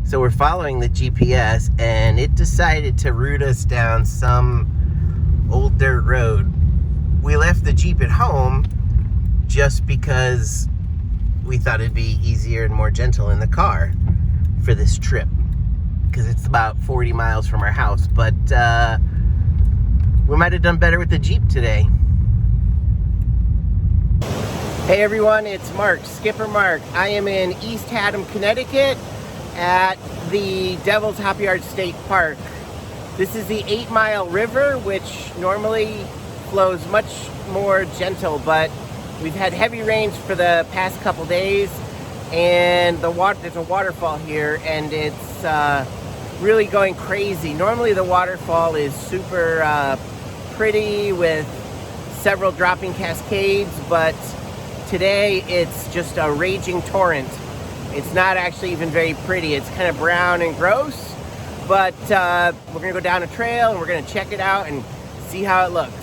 So we're following the GPS, and it decided to route us down some old dirt road. We left the Jeep at home just because we thought it'd be easier and more gentle in the car for this trip, because it's about 40 miles from our house. But we might have done better with the Jeep today. Hey everyone, it's Mark, Skipper Mark. I am in East Haddam, Connecticut at the Devil's Hopyard State Park. This is the 8 Mile River, which normally flows much more gentle, but we've had heavy rains for the past couple days, and there's a waterfall here, and it's really going crazy. Normally the waterfall is super pretty with several dropping cascades, but today it's just a raging torrent. It's not actually even very pretty. It's kind of brown and gross, but we're gonna go down a trail and we're gonna check it out and see how it looks.